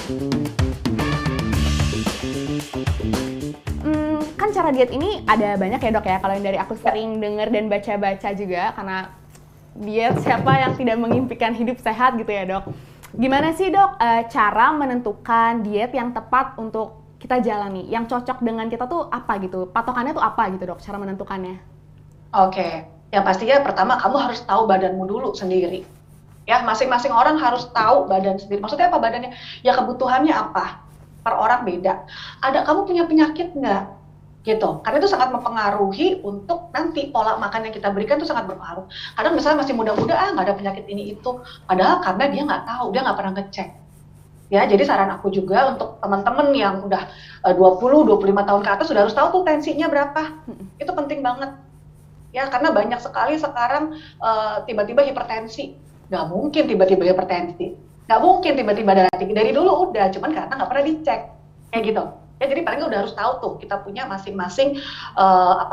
Kan cara diet ini ada banyak ya dok ya, kalau yang dari aku sering denger dan baca-baca juga, karena diet siapa yang tidak mengimpikan hidup sehat gitu ya dok. Gimana sih dok cara menentukan diet yang tepat untuk kita jalani, yang cocok dengan kita tuh apa gitu, patokannya tuh apa gitu dok, cara menentukannya? Oke, yang pastinya pertama kamu harus tahu badanmu dulu sendiri. Ya, masing-masing orang harus tahu badan sendiri. Maksudnya apa badannya? Ya kebutuhannya apa? Per orang beda. Ada kamu punya penyakit nggak? Gitu. Karena itu sangat mempengaruhi untuk nanti pola makan yang kita berikan itu sangat berpengaruh. Kadang misalnya masih muda-muda, nggak ada penyakit ini itu. Padahal karena dia nggak tahu, dia nggak pernah ngecek. Ya, jadi saran aku juga untuk teman-teman yang udah 20-25 tahun ke atas sudah harus tahu tuh tensinya berapa. Itu penting banget. Ya, karena banyak sekali sekarang tiba-tiba hipertensi. Nggak mungkin tiba-tiba hipertensi. Nggak mungkin tiba-tiba darah tinggi. Dari dulu udah, cuman karena nggak pernah dicek. Kayak gitu. Ya, jadi paling nggak udah harus tahu tuh, kita punya masing-masing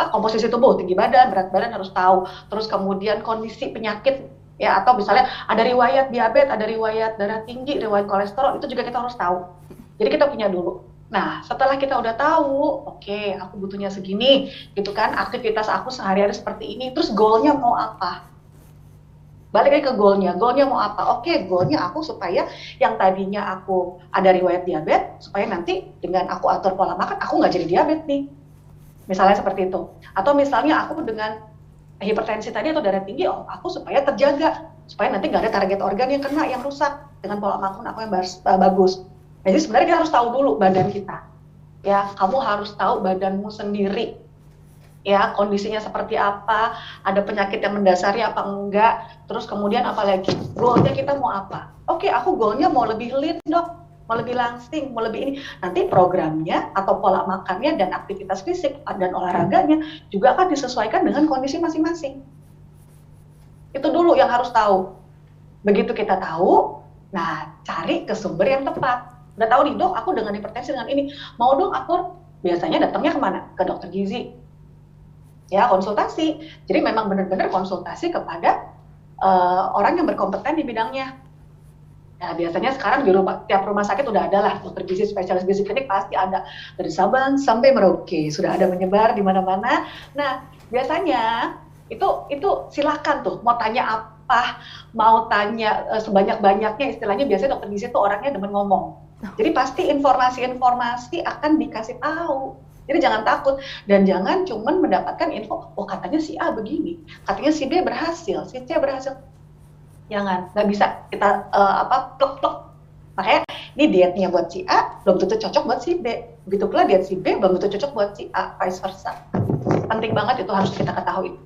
komposisi tubuh, tinggi badan, berat badan harus tahu. Terus kemudian kondisi penyakit, ya, atau misalnya ada riwayat diabetes, ada riwayat darah tinggi, riwayat kolesterol, itu juga kita harus tahu. Jadi kita punya dulu. Nah, setelah kita udah tahu, oke, aku butuhnya segini, gitu kan, aktivitas aku sehari-hari seperti ini, terus goalnya mau apa? Balik lagi ke goalnya mau apa? Oke, goalnya aku supaya yang tadinya aku ada riwayat diabetes, supaya nanti dengan aku atur pola makan, aku nggak jadi diabetes nih. Misalnya seperti itu. Atau misalnya aku dengan hipertensi tadi atau darah tinggi, aku supaya terjaga, supaya nanti nggak ada target organ yang kena, yang rusak dengan pola makan aku yang bagus. Jadi sebenarnya kita harus tahu dulu badan kita. Ya, kamu harus tahu badanmu sendiri. Ya, kondisinya seperti apa, ada penyakit yang mendasari apa enggak, terus kemudian apa lagi, goalnya kita mau apa? Oke, aku goalnya mau lebih lean dok, mau lebih langsing, mau lebih ini. Nanti programnya atau pola makannya dan aktivitas fisik dan olahraganya juga akan disesuaikan dengan kondisi masing-masing. Itu dulu yang harus tahu. Begitu kita tahu, nah cari ke sumber yang tepat. Udah tahu nih dok, aku dengan hipertensi dengan ini, mau dong atur, biasanya datangnya kemana? Ke dokter gizi. Ya, konsultasi. Jadi memang benar-benar konsultasi kepada orang yang berkompeten di bidangnya. Nah, biasanya sekarang di tiap rumah sakit udah ada lah dokter gizi, spesialis gizi klinik pasti ada, dari Sabang sampai Merauke sudah ada menyebar di mana-mana. Nah, biasanya itu silakan tuh mau tanya apa, mau tanya sebanyak-banyaknya, istilahnya biasanya dokter gizi itu orangnya demen ngomong. Jadi pasti informasi-informasi akan dikasih tahu. Jadi jangan takut dan jangan cuman mendapatkan info, oh katanya si A begini, katanya si B berhasil, si C berhasil. Jangan, nggak bisa kita plek-plek. Makanya ini dietnya buat si A belum tentu cocok buat si B. Begitu pula diet si B belum tentu cocok buat si A, vice versa. Penting banget itu harus kita ketahui.